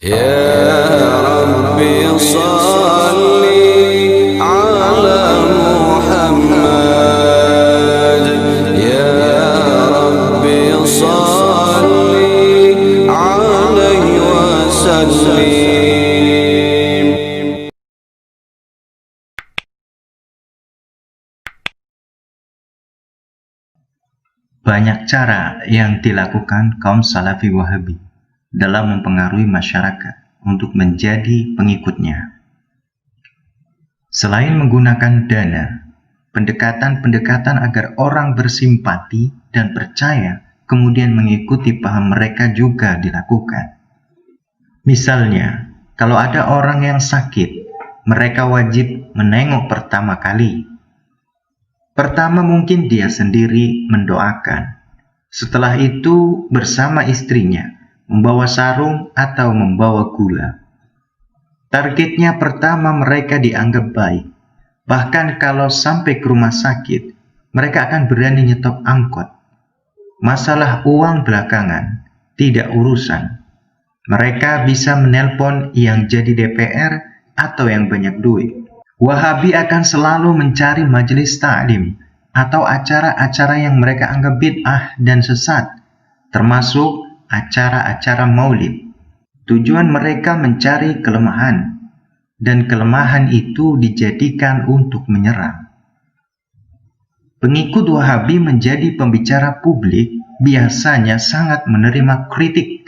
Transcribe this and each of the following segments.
يا ربي صل على محمد يا ربي صل عليه وسلم. Banyak cara yang dilakukan kaum Salafi Wahabi dalam mempengaruhi masyarakat untuk menjadi pengikutnya. Selain menggunakan dana, pendekatan-pendekatan agar orang bersimpati dan percaya kemudian mengikuti paham mereka juga dilakukan. Misalnya, kalau ada orang yang sakit, mereka wajib menengok pertama kali. Pertama mungkin dia sendiri mendoakan. Setelah itu bersama istrinya, membawa sarung atau membawa gula. Targetnya pertama mereka dianggap baik. Bahkan kalau sampai ke rumah sakit, mereka akan berani nyetop angkot. Masalah uang belakangan, tidak urusan. Mereka bisa menelpon yang jadi DPR atau yang banyak duit. Wahabi akan selalu mencari majelis ta'lim atau acara-acara yang mereka anggap bid'ah dan sesat, termasuk acara-acara maulid. Tujuan mereka mencari kelemahan, dan kelemahan itu dijadikan untuk menyerang. Pengikut Wahabi menjadi pembicara publik biasanya sangat menerima kritik.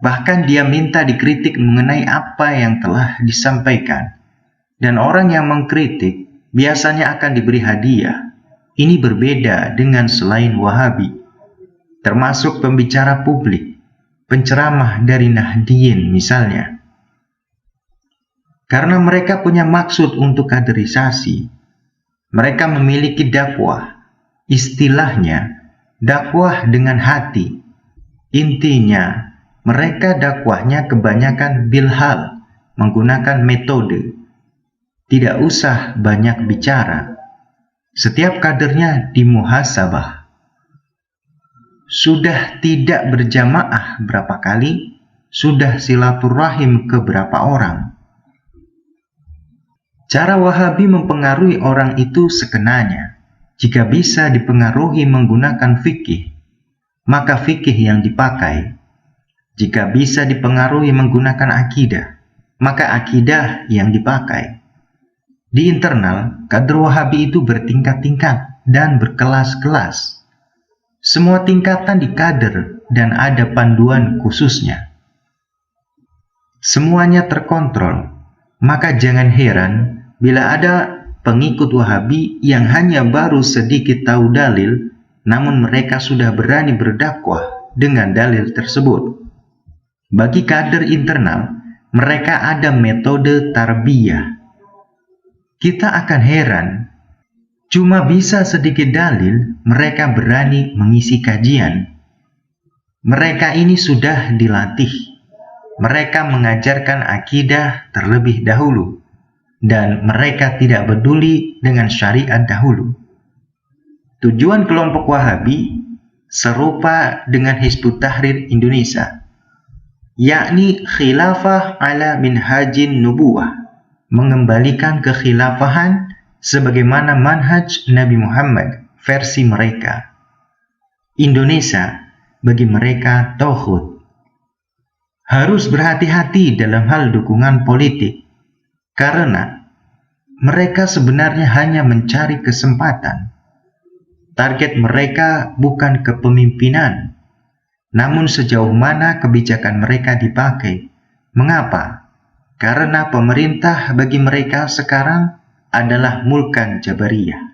Bahkan dia minta dikritik mengenai apa yang telah disampaikan. Dan orang yang mengkritik biasanya akan diberi hadiah. Ini berbeda dengan selain Wahabi, termasuk pembicara publik, penceramah dari Nahdliyin misalnya. Karena mereka punya maksud untuk kaderisasi, mereka memiliki dakwah, istilahnya dakwah dengan hati. Intinya, mereka dakwahnya kebanyakan bilhal, menggunakan metode. Tidak usah banyak bicara. Setiap kadernya dimuhasabah. Sudah tidak berjamaah berapa kali, sudah silaturahim ke berapa orang. Cara Wahabi mempengaruhi orang itu sekenanya. Jika bisa dipengaruhi menggunakan fikih, maka fikih yang dipakai. Jika bisa dipengaruhi menggunakan akidah, maka akidah yang dipakai. Di internal, kader Wahabi itu bertingkat-tingkat dan berkelas-kelas. Semua tingkatan di kader dan ada panduan khususnya. Semuanya terkontrol, maka jangan heran bila ada pengikut Wahabi yang hanya baru sedikit tahu dalil, namun mereka sudah berani berdakwah dengan dalil tersebut. Bagi kader internal, mereka ada metode tarbiyah. Kita akan heran, cuma bisa sedikit dalil, mereka berani mengisi kajian. Mereka ini sudah dilatih. Mereka mengajarkan akidah terlebih dahulu, dan mereka tidak peduli dengan syariat dahulu. Tujuan kelompok Wahabi serupa dengan Hizbut Tahrir Indonesia, yakni khilafah ala minhajin nubuwah, mengembalikan kekhilafahan sebagaimana manhaj Nabi Muhammad versi mereka. Indonesia bagi mereka tauhid. Harus berhati-hati dalam hal dukungan politik, karena mereka sebenarnya hanya mencari kesempatan. Target mereka bukan kepemimpinan, namun sejauh mana kebijakan mereka dipakai. Mengapa? Karena pemerintah bagi mereka sekarang adalah mulkan jabariyah.